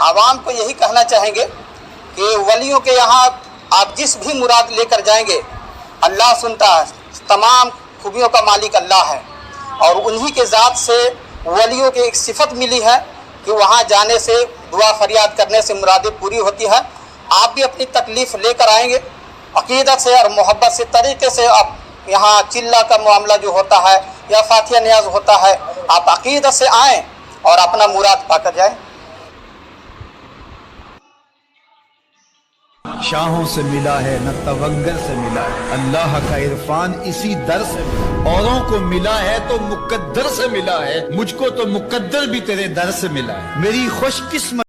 आवाम को यही कहना चाहेंगे कि वलियों के यहाँ आप जिस भी मुराद लेकर जाएंगे अल्लाह सुनता है। तमाम खूबियों का मालिक अल्लाह है और उन्हीं के ज़ात से वलियों की एक सिफत मिली है कि वहाँ जाने से दुआ फरियाद करने से मुरादें पूरी होती है। आप भी अपनी तकलीफ़ लेकर आएंगे अक़ीदत से और मोहब्बत से तरीके से। आप यहाँ चिल्ला का मामला जो होता है या फातिहा न्याज होता है, आप अक़ीदत से आएँ और अपना मुराद पाकर जाएँ। शाहों से मिला है न तवंगर से मिला है, अल्लाह का इरफान इसी दर से मिला। औरों को मिला है तो मुकद्दर से मिला है, मुझको तो मुकद्दर भी तेरे दर से मिला है। मेरी खुशकिस्मत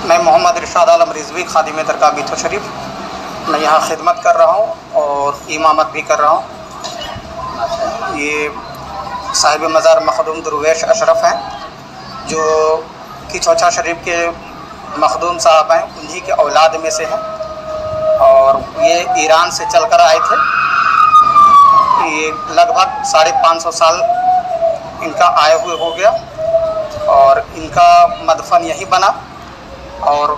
मैं मोहम्मद इरशाद आलम रिजवी खादिम दरगाह बीतो शरीफ, मैं यहाँ खिदमत कर रहा हूँ और इमामत भी कर रहा हूँ। ये साहिब मज़ार मखदूम दरवेश अशरफ हैं जो कि चौचा शरीफ के मखदूम साहब हैं, उन्हीं के औलाद में से हैं और ये ईरान से चलकर आए थे। ये लगभग 550 साल इनका आए हुए हो गया और इनका मदफन यहीं बना और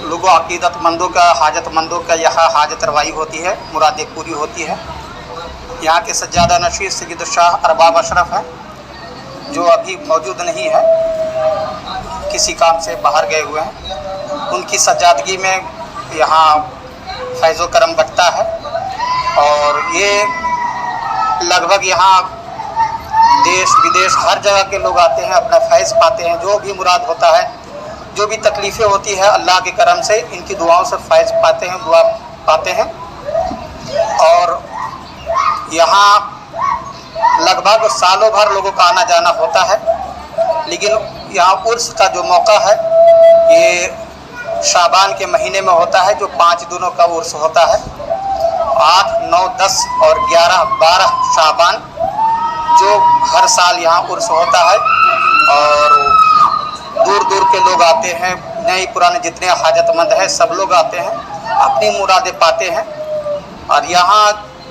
लोगों अक़ीदतमंदों का हाजतमंदों का यहाँ हाजत रवाई होती है, मुरादें पूरी होती है। यहाँ के सज्जादा नशीर सैयद शाह अरबाब अशरफ हैं जो अभी मौजूद नहीं है, किसी काम से बाहर गए हुए हैं। उनकी सज्जादगी में यहाँ फैज़ो करम बटता है और ये लगभग यहाँ देश विदेश हर जगह के लोग आते हैं, अपना फैज़ पाते हैं। जो भी मुराद होता है, जो भी तकलीफ़ें होती है, अल्लाह के करम से इनकी दुआओं से फैज़ पाते हैं, दुआ पाते हैं। और यहाँ लगभग सालों भर लोगों का आना जाना होता है, लेकिन यहाँ उर्स का जो मौका है ये शाबान के महीने में होता है, जो 5 दिनों का उर्स होता है। 8, 9, 10 और 11, 12 शाबान जो हर साल यहाँ उर्स होता है और दूर दूर के लोग आते हैं, नए पुराने जितने हाजतमंद हैं सब लोग आते हैं, अपनी मुरादें पाते हैं। और यहाँ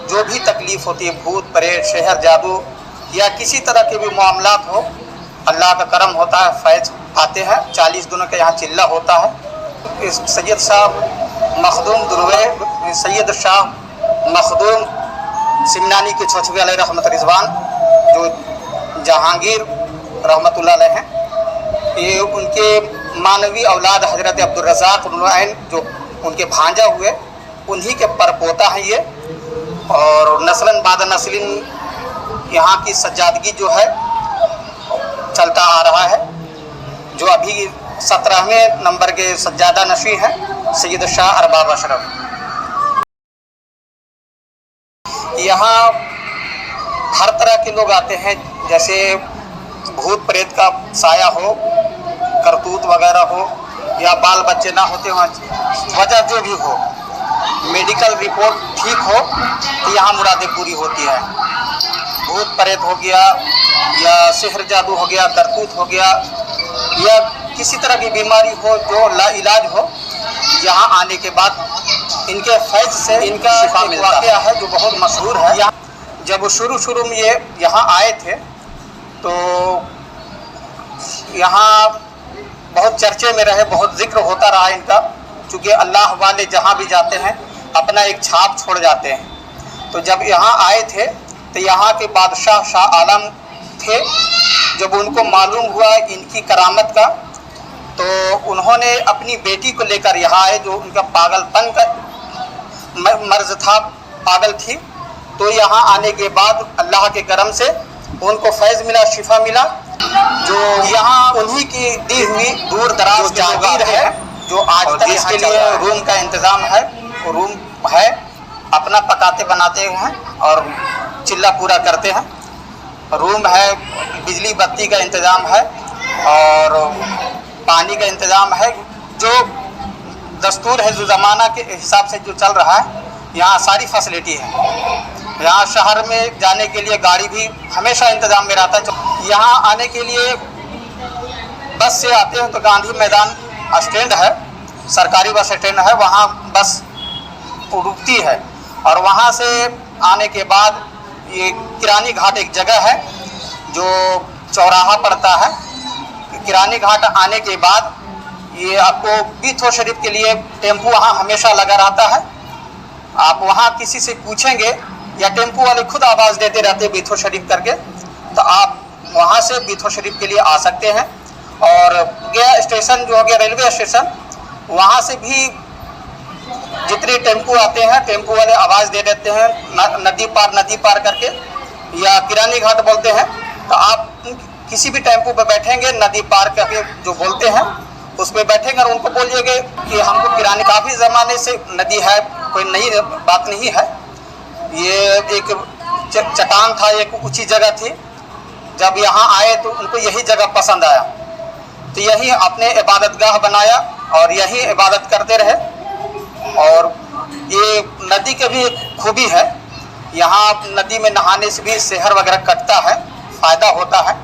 जो भी तकलीफ़ होती है, भूत प्रेत शहर जादू या किसी तरह के भी मामलात हो, अल्लाह का करम होता है, फैज़ पाते हैं। 40 दिनों का यहाँ चिल्ला होता है। इस सैयद शाह मखदूम दुर्वे सैयद शाह मखदूम सिमनानी के छोछवे अलैहि रहमत रिज़वान जो जहांगीर रहमतुल्लाह अलैह हैं, ये उनके मानवी औलाद हज़रत अब्दुल रज़ाक़ नूरैन जो उनके भांजा हुए, उन्हीं के परपोता हैं ये। और नस्लन बाद नस्लिन यहाँ की सज्जादगी जो है चलता आ रहा है। अभी 17वें नंबर के सज्जादा नशी हैं सैयद शाह अरबाब अशरफ। यहाँ हर तरह के लोग आते हैं, जैसे भूत प्रेत का साया हो, करतूत वगैरह हो, या बाल बच्चे ना होते हों, वजह जो भी हो, मेडिकल रिपोर्ट ठीक हो तो यहाँ मुरादें पूरी होती है। भूत प्रेत हो गया या सिहर जादू हो गया, करतूत हो गया, या किसी तरह की बीमारी हो जो लाइलाज हो, यहाँ आने के बाद इनके फैज से इनका एक वाक़या है जो बहुत मशहूर है। यहाँ जब शुरू में ये यहाँ आए थे तो यहाँ बहुत चर्चे में रहे, बहुत जिक्र होता रहा इनका, चूँकि अल्लाह वाले जहाँ भी जाते हैं अपना एक छाप छोड़ जाते हैं। तो जब यहाँ आए थे तो यहाँ के बादशाह शाह आलम थे, जब उनको मालूम हुआ इनकी करामत का, तो उन्होंने अपनी बेटी को लेकर यहाँ आए, जो उनका पागलपन का मर्ज था, पागल थी। तो यहाँ आने के बाद अल्लाह के करम से उनको फैज़ मिला, शिफा मिला। जो यहाँ उन्हीं की दी हुई दूर दराज जागीर है, जो आज तक इसके लिए रूम का इंतज़ाम है, रूम है, अपना पकाते बनाते हैं और चिल्ला पूरा करते हैं। रूम है, बिजली बत्ती का इंतज़ाम है और पानी का इंतज़ाम है। जो दस्तूर है, जो ज़माना के हिसाब से जो चल रहा है, यहाँ सारी फैसिलिटी है। यहाँ शहर में जाने के लिए गाड़ी भी हमेशा इंतज़ाम में रहता है। यहाँ आने के लिए बस से आते हैं तो गांधी मैदान स्टैंड है, सरकारी बस स्टैंड है, वहाँ बस रुकती है। और वहाँ से आने के बाद ये किरानी घाट एक जगह है जो चौराहा पड़ता है। किरानी घाट आने के बाद ये आपको बीथो शरीफ के लिए टेम्पू वहाँ हमेशा लगा रहता है। आप वहाँ किसी से पूछेंगे या टेम्पू वाले खुद आवाज़ देते रहते हैं बीथो शरीफ करके, तो आप वहाँ से बीथो शरीफ के लिए आ सकते हैं। और गया स्टेशन जो हो गया रेलवे स्टेशन, वहाँ से भी जितने टेम्पू आते हैं, टेम्पू वाले आवाज़ दे देते हैं नदी पार करके, या किरानी घाट बोलते हैं। तो आप किसी भी टेम्पू पर बैठेंगे, नदी पार करके जो बोलते हैं उस पर बैठेंगे और उनको बोलिएगा कि हमको किरानी, काफ़ी ज़माने से नदी है, कोई नई बात नहीं है। ये एक चट्टान था, एक ऊंची जगह थी। जब यहाँ आए तो उनको यही जगह पसंद आया, तो यही अपने इबादतगाह बनाया और यही इबादत करते रहे। और ये नदी की भी एक खूबी है, यहाँ नदी में नहाने से भी सेहर वगैरह कटता है, फ़ायदा होता है।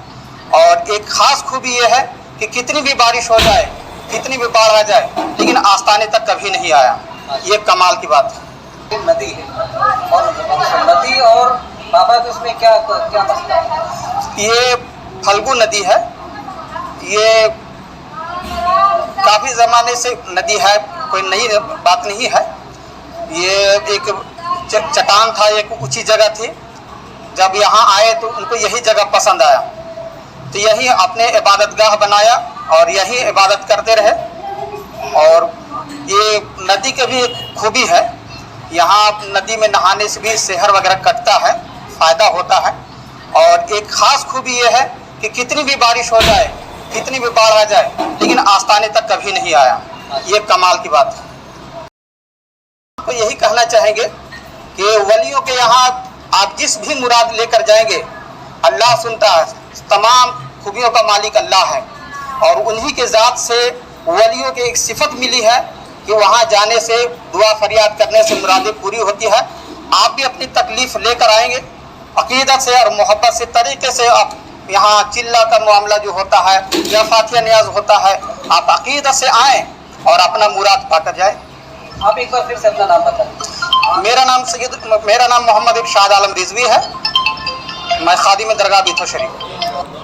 और एक ख़ास खूबी ये है कि कितनी भी बारिश हो जाए, कितनी भी बाढ़ आ जाए, लेकिन आस्ताने तक कभी नहीं आया। ये कमाल की बात है। नदी है, और नदी और बाबा के उसमें क्या मसला है? ये फल्गु नदी है, ये काफ़ी ज़माने से नदी है, कोई नई बात नहीं है। ये एक चट्टान था, एक ऊंची जगह थी। जब यहाँ आए तो उनको यही जगह पसंद आया, तो यही अपने इबादतगाह बनाया और यही इबादत करते रहे। और ये नदी की भी एक खूबी है, यहाँ नदी में नहाने से भी सेहर वगैरह कटता है, फ़ायदा होता है। और एक ख़ास खूबी ये है कि कितनी भी बारिश हो जाए, कितनी भी बाढ़ आ जाए, लेकिन आस्ताने तक कभी नहीं आया। ये कमाल की बात है। तो यही कहना चाहेंगे कि वलियों के यहाँ आप जिस भी मुराद लेकर जाएंगे, अल्लाह सुनता है। तमाम खूबियों का मालिक अल्लाह है और उन्हीं के ज़ात से वलियों की एक सिफत मिली है कि वहाँ जाने से, दुआ फरियाद करने से मुरादें पूरी होती है। आप भी अपनी तकलीफ़ लेकर आएंगे अक़ीदत से और मोहब्बत से, तरीके से। आप यहाँ चिल्ला का मामला जो होता है या फातिहा नियाज होता है, आप अक़ीदत से आएँ और अपना मुराद पाकर जाए। आप एक बार फिर से अपना नाम बताएं। मेरा नाम मोहम्मद इरशाद आलम रिजवी है। मैं खादिम दरगाह बीथो शरीफ।